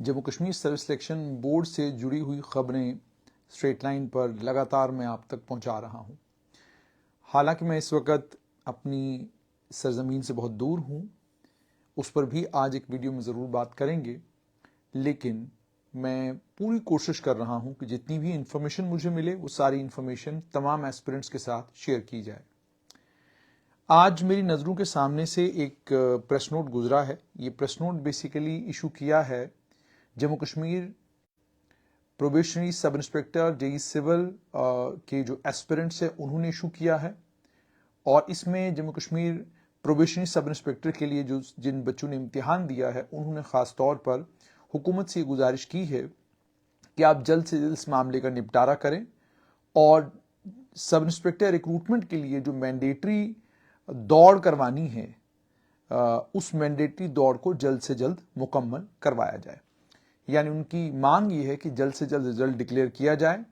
Jammu Kashmir service selection board से जुड़ी हुई खबरें स्ट्रेट लाइन पर लगातार मैं आप तक पहुंचा रहा हूं। हालांकि मैं इस वक्त अपनी सरजमीन से बहुत दूर हूं, उस पर भी आज एक वीडियो में ज़रूर बात करेंगे, लेकिन मैं पूरी कोशिश कर रहा हूं कि जितनी भी इंफॉर्मेशन मुझे मिले वो सारी इंफॉर्मेशन तमाम एस्पिरेंट्स के साथ शेयर की जाए। आज मेरी नज़रों के सामने से एक प्रेस नोट गुजरा है। ये प्रेस नोट बेसिकली इशू किया है Jammu Kashmir probationary sub inspector JE civil के जो एस्पिरेंट्स हैं उन्होंने इशू किया है। और इसमें Jammu Kashmir probationary sub inspector के लिए जो जिन बच्चों ने इम्तिहान दिया है उन्होंने ख़ास तौर पर हुकूमत से गुजारिश की है कि आप जल्द से जल्द इस मामले का निपटारा करें और सब इंस्पेक्टर रिक्रूटमेंट के लिए जो मैंडेटरी दौड़ करवानी है उस मैंडेटरी दौड़ को जल्द से जल्द मुकम्मल करवाया जाए। यानी उनकी मांग ये है कि जल्द से जल्द रिजल्ट डिक्लेयर किया जाए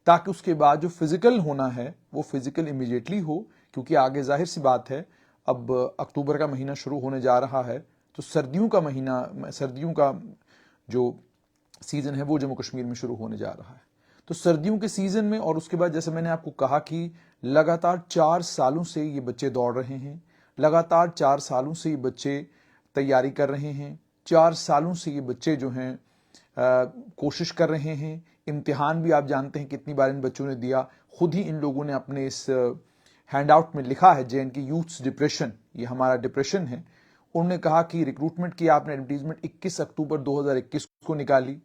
ताकि उसके बाद जो फिजिकल होना है वो फिजिकल इमीडिएटली हो, क्योंकि आगे जाहिर सी बात है अब अक्टूबर का महीना शुरू होने जा रहा है, तो सर्दियों का जो सीज़न है वो जम्मू कश्मीर में शुरू होने जा रहा है। तो सर्दियों के सीज़न में और उसके बाद जैसे मैंने आपको कहा कि लगातार 4 सालों से ये बच्चे दौड़ रहे हैं, लगातार 4 सालों से ये बच्चे तैयारी कर रहे हैं, 4 सालों से ये बच्चे जो हैं कोशिश कर रहे हैं। इम्तिहान भी आप जानते हैं कितनी बार इन बच्चों ने दिया। खुद ही इन लोगों ने अपने इस हैंडआउट में लिखा है JNK यूथ्स डिप्रेशन, ये हमारा डिप्रेशन है। उन्होंने कहा कि रिक्रूटमेंट की आपने एडवर्टीजमेंट 21 अक्टूबर 2021 को निकाली,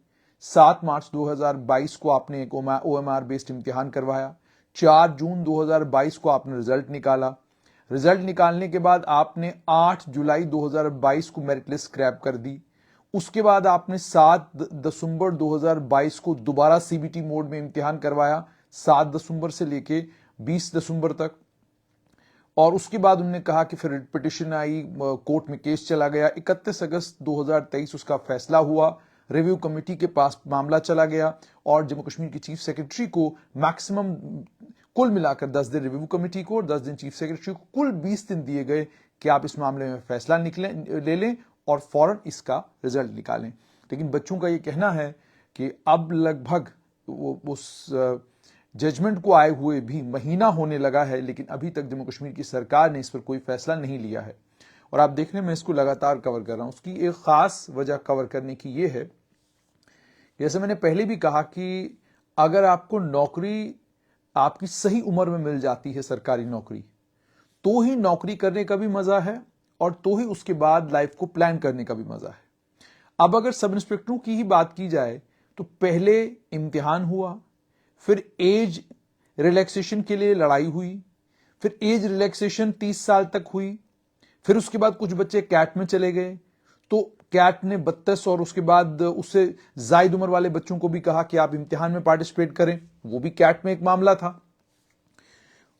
7 मार्च 2022 को आपने एक OMR बेस्ड इम्तिहान करवाया, 4 जून 2022 को आपने रिजल्ट निकाला। रिजल्ट निकालने के बाद आपने 8 जुलाई 2022 को मेरिट लिस्ट स्क्रैप कर दी। उसके बाद आपने 7 दिसंबर 2022 को दोबारा CBT मोड में इम्तिहान करवाया, 7 दिसंबर से लेके 20 दिसंबर तक। और उसके बाद उन्होंने कहा कि फिर पिटिशन आई, कोर्ट में केस चला गया, 31 अगस्त 2023 उसका फैसला हुआ, रिव्यू कमेटी के पास मामला चला गया और जम्मू कश्मीर की चीफ सेक्रेटरी को मैक्सिमम कुल मिलाकर 10 दिन रिव्यू कमेटी को और 10 दिन चीफ सेक्रेटरी को, कुल 20 दिन दिए गए कि आप इस मामले में फैसला ले लें और फौरन इसका रिजल्ट निकालें। लेकिन बच्चों का ये कहना है कि अब लगभग उस जजमेंट को आए हुए भी महीना होने लगा है, लेकिन अभी तक जम्मू कश्मीर की सरकार ने इस पर कोई फैसला नहीं लिया है। और आप देख रहे हैं मैं इसको लगातार कवर कर रहा हूं। उसकी एक खास वजह कवर करने की यह है, जैसे मैंने पहले भी कहा कि अगर आपको नौकरी आपकी सही उम्र में मिल जाती है, सरकारी नौकरी, तो ही नौकरी करने का भी मजा है और तो ही उसके बाद लाइफ को प्लान करने का भी मजा है। अब अगर सब इंस्पेक्टरों की ही बात की जाए तो पहले इम्तिहान हुआ, फिर एज रिलैक्सेशन के लिए लड़ाई हुई, फिर एज रिलैक्सेशन 30 साल तक हुई, फिर उसके बाद कुछ बच्चे कैट में चले गए तो कैट ने 32 और उसके बाद उससे जायद उम्र वाले बच्चों को भी कहा कि आप इम्तिहान में पार्टिसिपेट करें, वो भी कैट में एक मामला था।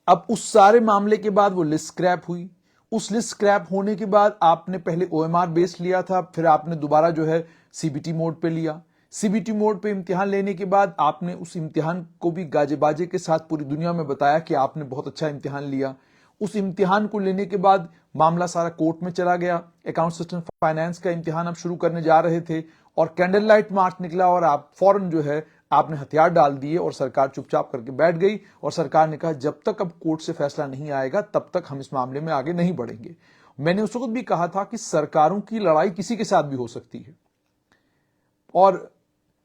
अब उस सारे मामले के बाद वो लिस्ट स्क्रैप हुई। उस लिस्ट स्क्रैप होने के बाद आपने पहले OMR बेस लिया था, फिर आपने दोबारा जो है CBT मोड पे लिया। CBT मोड पे इम्तिहान लेने के बाद आपने उस इम्तिहान को भी गाजे बाजे के साथ पूरी दुनिया में बताया कि आपने बहुत अच्छा इम्तिहान लिया। उस इम्तिहान को लेने के बाद मामला सारा कोर्ट में चला गया। अकाउंट सिस्टम फाइनेंस का इम्तिहान आप शुरू करने जा रहे थे और कैंडल लाइट मार्च निकला और आप फौरन जो है आपने हथियार डाल दिए और सरकार चुपचाप करके बैठ गई और सरकार ने कहा जब तक अब कोर्ट से फैसला नहीं आएगा तब तक हम इस मामले में आगे नहीं बढ़ेंगे। मैंने उस वक्त भी कहा था कि सरकारों की लड़ाई किसी के साथ भी हो सकती है और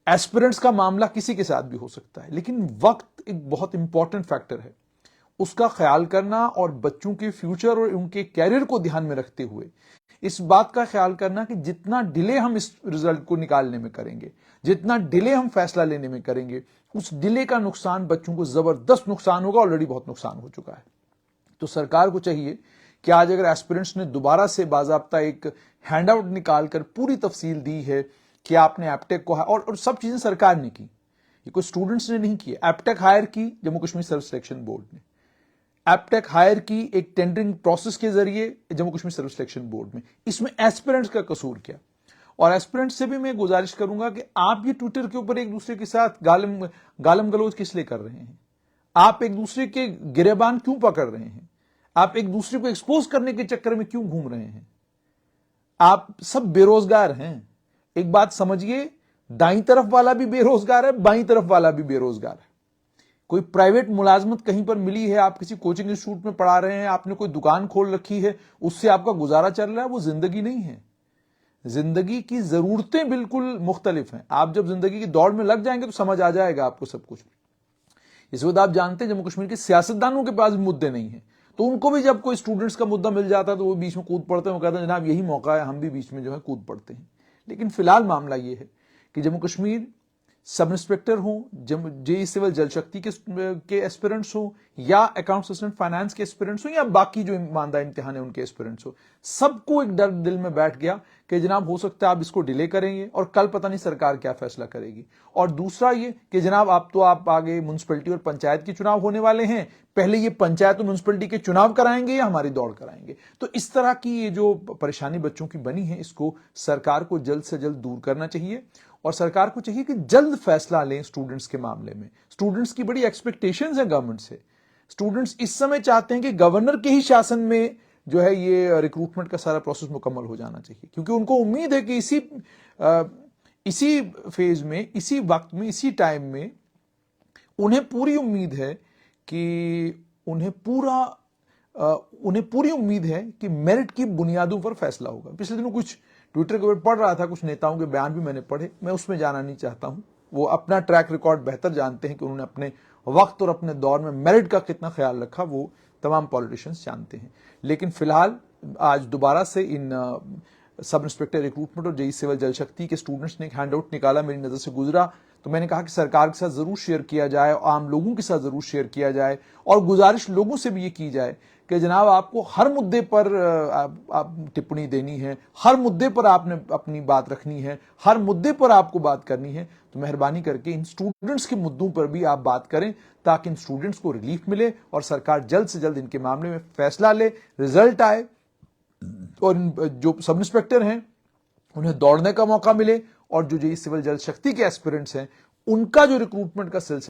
एस्पिरेंट्स का मामला किसी के साथ भी हो सकता है, लेकिन वक्त एक बहुत इंपॉर्टेंट फैक्टर है। उसका ख्याल करना और बच्चों के फ्यूचर और उनके कैरियर को ध्यान में रखते हुए इस बात का ख्याल करना कि जितना डिले हम इस रिजल्ट को निकालने में करेंगे, जितना डिले हम फैसला लेने में करेंगे, उस डिले का नुकसान बच्चों को जबरदस्त नुकसान होगा। ऑलरेडी बहुत नुकसान हो चुका है। तो सरकार को चाहिए कि आज अगर एस्पिरेंट्स ने दोबारा से बाजाब्ता एक हैंडआउट निकालकर पूरी तफसील दी है कि आपने एप्टेक को और सब चीजें सरकार ने की, ये कोई स्टूडेंट्स ने नहीं की। एप्टेक हायर की Jammu Kashmir service selection board ने, एप्टेक हायर की एक टेंडरिंग प्रोसेस के जरिए Jammu Kashmir service selection board में। इसमें एस्पिरेंट्स का कसूर क्या? और एस्पिरेंट्स से भी मैं गुजारिश करूंगा कि आप ये ट्विटर के ऊपर एक दूसरे के साथ गालम गलोच किस लिए कर रहे हैं? आप एक दूसरे के गिरेबान क्यों पकड़ रहे हैं? आप एक दूसरे को एक्सपोज करने के चक्कर में क्यों घूम रहे हैं? आप सब बेरोजगार हैं, एक बात समझिए, दाईं तरफ वाला भी बेरोजगार है, बाईं तरफ वाला भी बेरोजगार है। कोई प्राइवेट मुलाजमत कहीं पर मिली है, आप किसी कोचिंग इंस्टीट्यूट में पढ़ा रहे हैं, आपने कोई दुकान खोल रखी है, उससे आपका गुजारा चल रहा है, वो जिंदगी नहीं है। जिंदगी की जरूरतें बिल्कुल मुख्तलिफ हैं। आप जब जिंदगी की दौड़ में लग जाएंगे तो समझ आ जाएगा आपको सब कुछ। इस वक्त आप जानते हैं जम्मू कश्मीर के सियासतदानों के पास भी मुद्दे नहीं है, तो उनको भी जब कोई स्टूडेंट्स का मुद्दा मिल जाता है तो वो बीच में कूद पड़ते हैं, वो कहते हैं जनाब यही मौका है, हम भी बीच में जो है कूद पड़ते हैं। लेकिन फिलहाल मामला ये है कि जम्मू कश्मीर सब इंस्पेक्टर हों, जेई सिविल जल शक्ति के एस्पिरेंट्स हों, या अकाउंट असिस्टेंट फाइनेंस के एस्पिरेंट्स हों, या बाकी जो ईमानदार इम्तिहान है उनके एस्पिरेंट्स हो, सबको एक डर दिल में बैठ गया कि जनाब हो सकता है आप इसको डिले करेंगे और कल पता नहीं सरकार क्या फैसला करेगी। और दूसरा ये कि जनाब आप आगे म्युनिसिपैलिटी और पंचायत के चुनाव होने वाले हैं, पहले ये पंचायत और म्युनिसिपैलिटी के चुनाव कराएंगे या हमारी दौड़ कराएंगे। तो इस तरह की ये जो परेशानी बच्चों की बनी है, इसको सरकार को जल्द से जल्द दूर करना चाहिए। और सरकार को चाहिए कि जल्द फैसला लें स्टूडेंट्स के मामले में। स्टूडेंट्स की बड़ी एक्सपेक्टेशंस है गवर्नमेंट से। स्टूडेंट्स इस समय चाहते हैं कि गवर्नर के ही शासन में जो है ये रिक्रूटमेंट का सारा प्रोसेस मुकम्मल हो जाना चाहिए, क्योंकि उनको उम्मीद है कि इसी फेज में, इसी वक्त में, इसी टाइम में उन्हें पूरी उम्मीद है कि उन्हें पूरी उम्मीद है कि मेरिट की बुनियादों पर फैसला होगा। पिछले दिनों कुछ ट्विटर के ऊपर पढ़ रहा था, कुछ नेताओं के बयान भी मैंने पढ़े, मैं उसमें जाना नहीं चाहता हूं। वो अपना ट्रैक रिकॉर्ड बेहतर जानते हैं कि उन्होंने अपने वक्त और अपने दौर में मेरिट का कितना ख्याल रखा, वो तमाम पॉलिटिशियंस जानते हैं। लेकिन फिलहाल आज दोबारा से इन सब इंस्पेक्टर रिक्रूटमेंट और जेई सिविल जल शक्ति के स्टूडेंट्स ने एक हैंड आउट निकाला, मेरी नजर से गुजरा, तो मैंने कहा कि सरकार के साथ जरूर शेयर किया जाए, आम लोगों के साथ जरूर शेयर किया जाए, और गुजारिश लोगों से भी ये की जाए कि जनाब आपको हर मुद्दे पर आप टिप्पणी देनी है, हर मुद्दे पर आपने अपनी बात रखनी है, हर मुद्दे पर आपको बात करनी है, तो मेहरबानी करके इन स्टूडेंट्स के मुद्दों पर भी आप बात करें, ताकि इन स्टूडेंट्स को रिलीफ मिले और सरकार जल्द से जल्द इनके मामले में फैसला ले, रिजल्ट आए, और जो सब इंस्पेक्टर हैं उन्हें दौड़ने का मौका मिले, और जो जेई सिविल जल शक्ति के एस्पिरेंट्स हैं उनका जो रिक्रूटमेंट का सिलसिला